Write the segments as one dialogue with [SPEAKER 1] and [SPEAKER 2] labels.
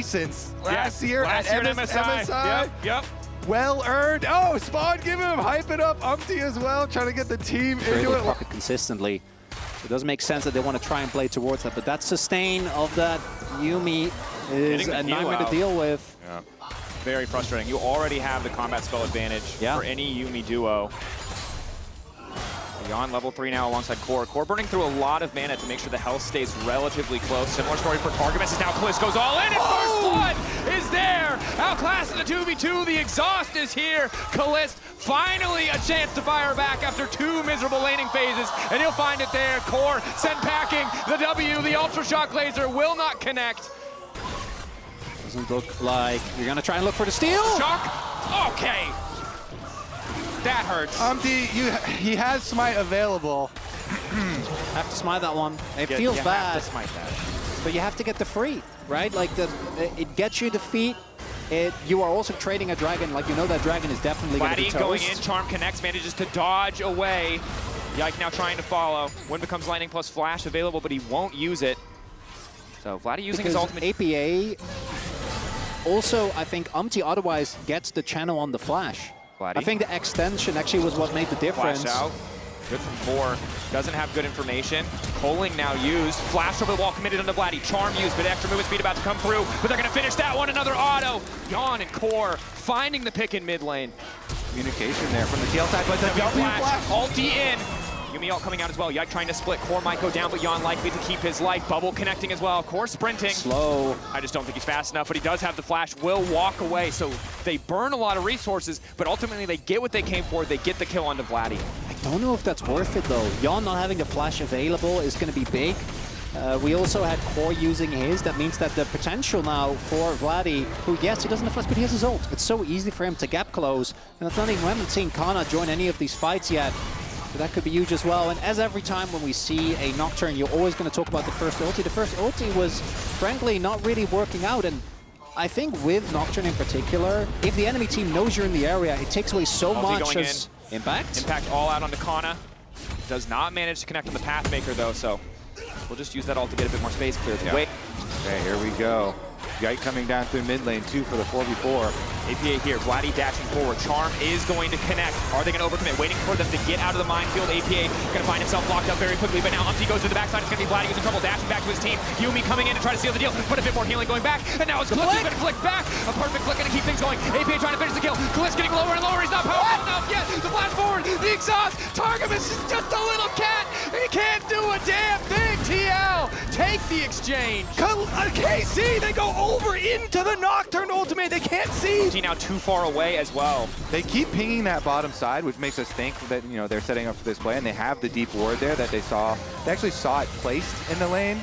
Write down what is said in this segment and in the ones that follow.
[SPEAKER 1] since last year at
[SPEAKER 2] MSI. Yep.
[SPEAKER 1] Well earned. Oh, Spawn, give him, hype it up. Umpty as well, trying to get the team into it.
[SPEAKER 3] Pocket consistently. It doesn't make sense that they want to try and play towards that, but that sustain of that Yuumi is a nightmare to deal with.
[SPEAKER 2] Yeah. Very frustrating. You already have the combat spell advantage for any Yuumi duo. Beyond level 3 now alongside Core. Core burning through a lot of mana to make sure the health stays relatively close. Similar story for Karmine is now Kalisk goes all in, and First Blood is there! Outclassing the 2v2, the exhaust is here. Kalisk finally a chance to fire back after 2 miserable laning phases, and he'll find it there. Core sent packing the W, the Ultra Shock Laser will not connect.
[SPEAKER 3] Doesn't look like you're gonna try and look for the steal.
[SPEAKER 2] Shock, okay. That hurts.
[SPEAKER 1] He has Smite available.
[SPEAKER 3] Have to smite that one. It feels bad.
[SPEAKER 2] Have to smite that.
[SPEAKER 3] But you have to get the free, right? Like it gets you defeat. You are also trading a dragon. Like you know that dragon is definitely going to be toast.
[SPEAKER 2] Going in, Charm connects, manages to dodge away. Yike now trying to follow. Wind becomes lightning plus flash available, but he won't use it. So Vladdy using his ultimate.
[SPEAKER 3] APA. Also, I think Umpty otherwise gets the channel on the flash.
[SPEAKER 2] Vladdy.
[SPEAKER 3] I think the extension actually was what made the difference.
[SPEAKER 2] Flash out. Good from 4. Doesn't have good information. Culling now used. Flash over the wall committed onto Vladdy. Charm used, but extra movement speed about to come through. But they're going to finish that one. Another auto. Yawn and Core finding the pick in mid lane.
[SPEAKER 1] Communication there from the tail side, but the W flash.
[SPEAKER 2] Ulti in. Yuumi ult coming out as well. Yike trying to split. Core might go down, but Yawn likely to keep his life. Bubble connecting as well. Core sprinting.
[SPEAKER 3] Slow.
[SPEAKER 2] I just don't think he's fast enough, but he does have the flash. Will walk away, so they burn a lot of resources, but ultimately they get what they came for. They get the kill onto Vladdy.
[SPEAKER 3] I don't know if that's worth it though. Yawn not having the flash available is going to be big. We also had Core using his. That means that the potential now for Vladdy, who, yes, he doesn't have flash, but he has his ult. It's so easy for him to gap close. And that's not even, we haven't seen Kana join any of these fights yet. So that could be huge as well. And as every time when we see a Nocturne, you're always going to talk about the first ulti. The first ulti was, frankly, not really working out. And I think with Nocturne in particular, if the enemy team knows you're in the area, it takes away so much as impact.
[SPEAKER 2] Impact all out onto Kana. Does not manage to connect on the Pathmaker, though, so we'll just use that ult to get a bit more space cleared.
[SPEAKER 1] Yeah. Okay, here we go. Yike coming down through mid lane, 2 for the 4v4.
[SPEAKER 2] APA here, Vladdy dashing forward. Charm is going to connect. Are they going to overcommit? Waiting for them to get out of the minefield. APA going to find himself locked up very quickly, but now Umpty goes to the backside. It's going to be Vladdy who's in trouble, dashing back to his team. Yuumi coming in to try to seal the deal, but a bit more healing going back, and now it's Kalisk going to flick back. A perfect flick going to keep things going. APA trying to finish the kill. Kalisk getting lower and lower. He's not powerful enough yet. The flash forward, the exhaust. Targamas is just a little cat. He can't do a damn thing. TL, take the exchange.
[SPEAKER 1] KC, they go over into the Nocturne ultimate. They can't see.
[SPEAKER 2] Umpty now too far away as well.
[SPEAKER 1] They keep pinging that bottom side, which makes us think that, you know, they're setting up for this play, and they have the deep ward there that they saw. They actually saw it placed in the lane.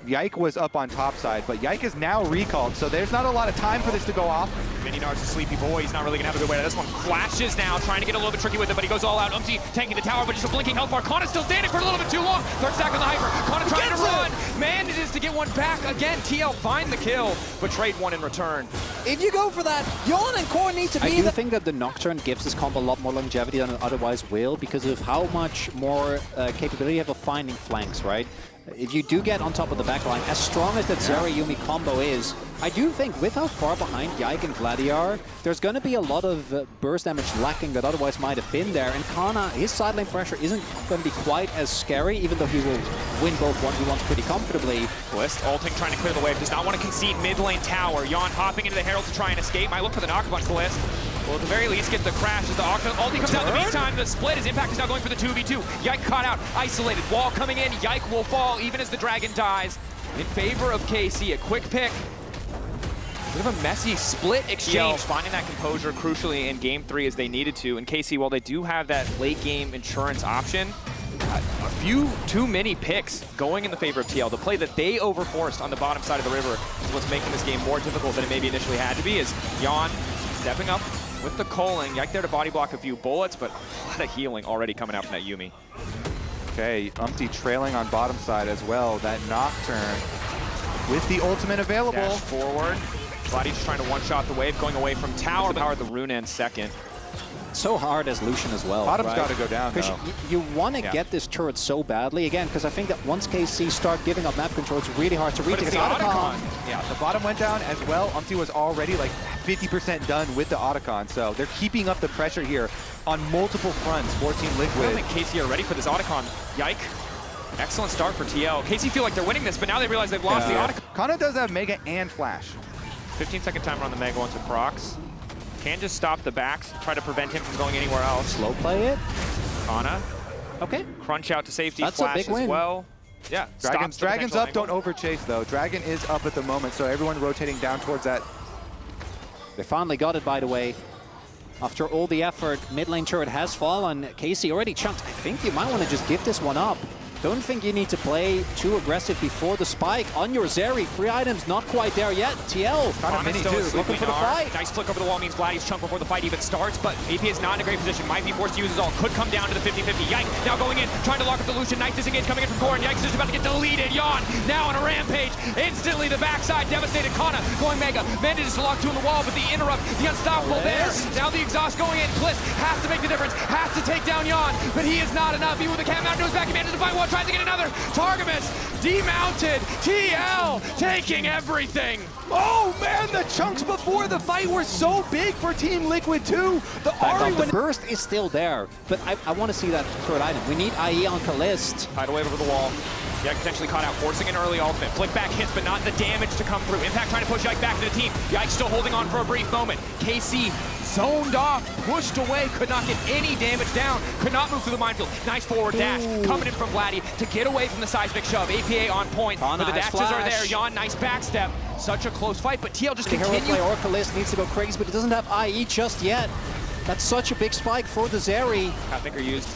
[SPEAKER 1] Yike was up on top side, but Yike is now recalled, so there's not a lot of time for this to go off.
[SPEAKER 2] Mininard's a sleepy boy. He's not really going to have a good way. This one flashes now, trying to get a little bit tricky with it, but he goes all out. Umpty tanking the tower, but just a blinking health bar. Kana's still standing for a little bit too long. Third stack on the Hyper. Kana trying to run. Manages to get one back again. TL find the kill, but trade one in return.
[SPEAKER 3] If you go for that, Yawn and Core need to be I do think that the Nocturne gives this comp a lot more longevity than it otherwise will because of how much more capability you have of finding flanks, right? If you do get on top of the backline, as strong as that Zeri Yuumi combo is, I do think with how far behind Yike and Vladdy are, there's going to be a lot of burst damage lacking that otherwise might have been there. And Kana, his side lane pressure isn't going to be quite as scary, even though he will win both 1v1s pretty comfortably.
[SPEAKER 2] Twist, ulting, trying to clear the wave, does not want to concede mid lane tower. Yawn hopping into the Herald to try and escape. Might look for the knock-a-bunch Twist. Well, at the very least, get the crash as the ulti comes out in the meantime. The split, his impact is now going for the 2v2. Yike caught out, isolated, wall coming in. Yike will fall even as the dragon dies. In favor of KC, a quick pick. Bit of a messy split exchange. Finding that composure crucially in game 3 as they needed to. And KC, while they do have that late game insurance option, too many picks going in the favor of TL. The play that they overforced on the bottom side of the river is what's making this game more difficult than it maybe initially had to be. Is Yawn stepping up with the culling. Yike there to body block a few bullets, but a lot of healing already coming out from that Yuumi.
[SPEAKER 1] Okay, Umpty trailing on bottom side as well. That Nocturne with the ultimate available.
[SPEAKER 2] Dash forward. Vladdy just trying to one-shot the wave, going away from tower. Power the rune end second.
[SPEAKER 3] so hard as Lucian as well.
[SPEAKER 1] Bottom's
[SPEAKER 3] right?
[SPEAKER 1] got to go down, though.
[SPEAKER 3] You want to get this turret so badly, again, because I think that once KC start giving up map control, it's really hard to reach.
[SPEAKER 2] But it's the Otacon.
[SPEAKER 1] Yeah, the bottom went down as well. Umpty was already like 50% done with the Otacon, so they're keeping up the pressure here on multiple fronts for Team Liquid.
[SPEAKER 2] I don't think KC are ready for this Otacon. Yike. Excellent start for TL. KC feel like they're winning this, but now they realize they've lost the Otacon.
[SPEAKER 1] Kana does have Mega and Flash.
[SPEAKER 2] 15-second timer on the Mega once with Crocs. Can just stop the backs, try to prevent him from going anywhere else.
[SPEAKER 3] Slow play it.
[SPEAKER 2] Kana.
[SPEAKER 3] Okay.
[SPEAKER 2] Crunch out to safety.
[SPEAKER 3] That's
[SPEAKER 2] Flash
[SPEAKER 3] a big win.
[SPEAKER 2] as well. Yeah.
[SPEAKER 1] Dragon's up, don't overchase though. Dragon is up at the moment, so everyone rotating down towards that.
[SPEAKER 3] They finally got it, by the way. After all the effort, mid lane turret has fallen. KC already chunked. I think you might want to just give this one up. Don't think you need to play too aggressive before the spike. On your Zeri, 3 items not quite there yet. TL,
[SPEAKER 1] Kind of mini too.
[SPEAKER 3] looking for the fight.
[SPEAKER 2] Nice flick over the wall means Vladdy's chunk before the fight even starts, but AP is not in a great position. Might be forced to use his ult. Could come down to the 50-50. Yike now going in, trying to lock up the Lucian. Nice disengage coming in from Core, and Yike's just about to get deleted. Yawn now on a rampage. Instantly the backside devastated. Kana going Mega. Manages to lock 2 on the wall, but the interrupt, the unstoppable there. Now the exhaust going in. Bliss has to make the difference. Has to take down Yawn, but he is not enough. Even with the cat mount to his back, he manages to find one, tries to get another. Targamas demounted. TL taking everything.
[SPEAKER 1] Oh man, the chunks before the fight were so big for Team Liquid too. The Ari
[SPEAKER 3] The burst is still there, but I want to see that third item. We need IE on Kalist.
[SPEAKER 2] Tidal wave over the wall. Yike potentially caught out, forcing an early ultimate. Flick back hits, but not the damage to come through. Impact trying to push Yike back to the team. Yike still holding on for a brief moment. KC zoned off, pushed away, could not get any damage down, could not move through the minefield. Nice forward dash coming in from Vladdy to get away from the seismic shove. APA on point, but the dashes are there. Yawn, nice backstep. Such a close fight, but TL just continues.
[SPEAKER 3] Or Kalist needs to go crazy, but it doesn't have IE just yet. That's such a big spike for the Zeri.
[SPEAKER 2] Pathmaker used.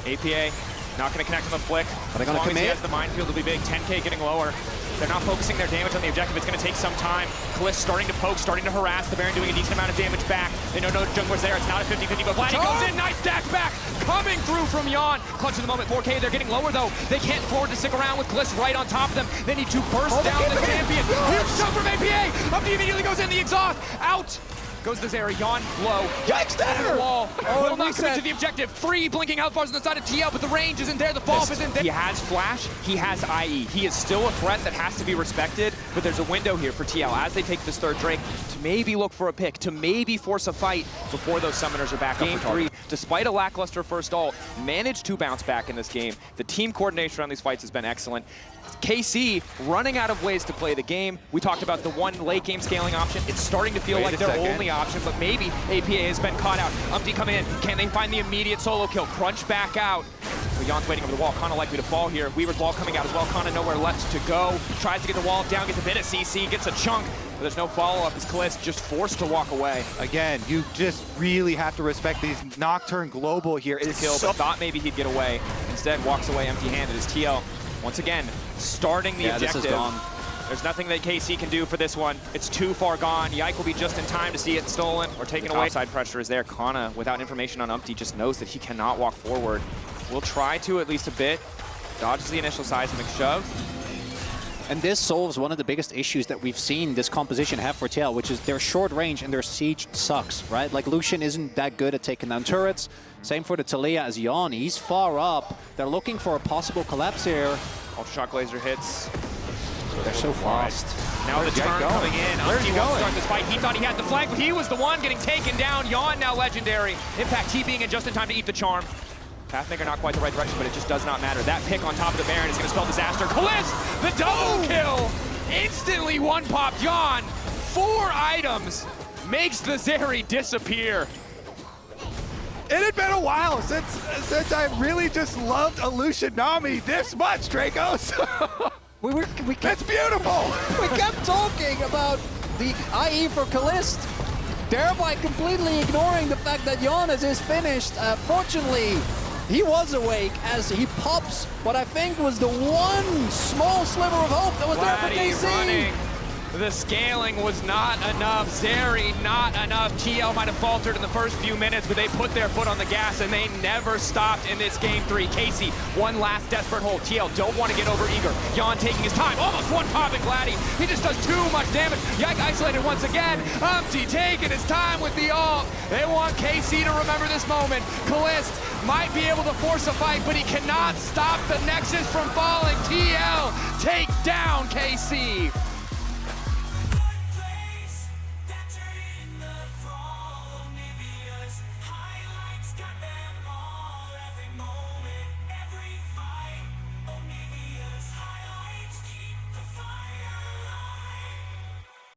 [SPEAKER 2] APA not going to connect on the flick.
[SPEAKER 3] Are they
[SPEAKER 2] as long
[SPEAKER 3] gonna
[SPEAKER 2] as he
[SPEAKER 3] commit?
[SPEAKER 2] has the minefield, it'll be big. 10K getting lower. They're not focusing their damage on the objective. It's going to take some time. Kalist starting to poke, starting to harass. The Baron doing a decent amount of damage back. They know no jungler's there. It's not a 50-50, but Vladdy goes in. Nice dash back. Coming through from Yawn. Clutch in the moment. 4K. They're getting lower, though. They can't afford to stick around with Kalist right on top of them. They need to burst down the champion. Huge shot from APA. Up immediately goes in. The exhaust. Out. Goes the Zeri, Yawn, low. Yikes there! Wall. Will not commit to the objective. 3 blinking health bars on the side of TL, but the range isn't there. The fall isn't there. He has Flash. He has IE. He is still a threat that has to be respected, but there's a window here for TL as they take this third Drake to maybe look for a pick, to maybe force a fight before those summoners are back up. Game 3, despite a lackluster first ult, managed to bounce back in this game. The team coordination around these fights has been excellent. KC running out of ways to play the game. We talked about the one late game scaling option. It's starting to feel like their only option, but maybe APA has been caught out. Umpty coming in. Can they find the immediate solo kill? Crunch back out. But Yon's waiting over the wall. Kana likely to fall here. Weaver's wall coming out as well. Kana nowhere left to go. Tries to get the wall down, gets a bit of CC, gets a chunk. But there's no follow-up as Kalist just forced to walk away.
[SPEAKER 1] Again, you just really have to respect these Nocturne Global here. It's
[SPEAKER 2] kill, but thought maybe he'd get away. Instead, walks away empty-handed as TL, once again, starting the objective.
[SPEAKER 3] This is gone.
[SPEAKER 2] There's nothing that KC can do for this one. It's too far gone. Yike will be just in time to see it stolen or taken away. Side pressure is there. Kana, without information on Umpty, just knows that he cannot walk forward. Will try to at least a bit. Dodges the initial seismic shove.
[SPEAKER 3] And this solves one of the biggest issues that we've seen this composition have for TL, which is their short range and their siege sucks, right? Like Lucian isn't that good at taking down turrets. Same for the Talia as Yawn. He's far up. They're looking for a possible collapse here.
[SPEAKER 2] Ultra shock laser hits.
[SPEAKER 3] They're so fast.
[SPEAKER 2] Now the turn coming in. Umpty wants to start this fight. He thought he had the flank, but he was the one getting taken down. Yawn now legendary. Impact T being in just in time to eat the charm. Pathmaker not quite the right direction, but it just does not matter. That pick on top of the Baron is going to spell disaster. Kalist, the double kill! Instantly one-popped Yawn. 4 items makes the Zeri disappear.
[SPEAKER 1] It had been a while since I really just loved a Lucian Nami this much, Dracos. That's beautiful.
[SPEAKER 3] We kept talking about the IE for Kalist, thereby completely ignoring the fact that Giannis is finished. Fortunately, he was awake as he pops what I think was the one small sliver of hope that was there for KC.
[SPEAKER 2] Running. The scaling was not enough. Zeri, not enough. TL might have faltered in the first few minutes, but they put their foot on the gas and they never stopped in this game 3. Casey, one last desperate hold. TL don't want to get over eager. Jan taking his time. Almost one popping Vladdy. He just does too much damage. Yike isolated once again. Umpty taking his time with the ult. They want KC to remember this moment. Kalist might be able to force a fight, but he cannot stop the Nexus from falling. TL take down KC.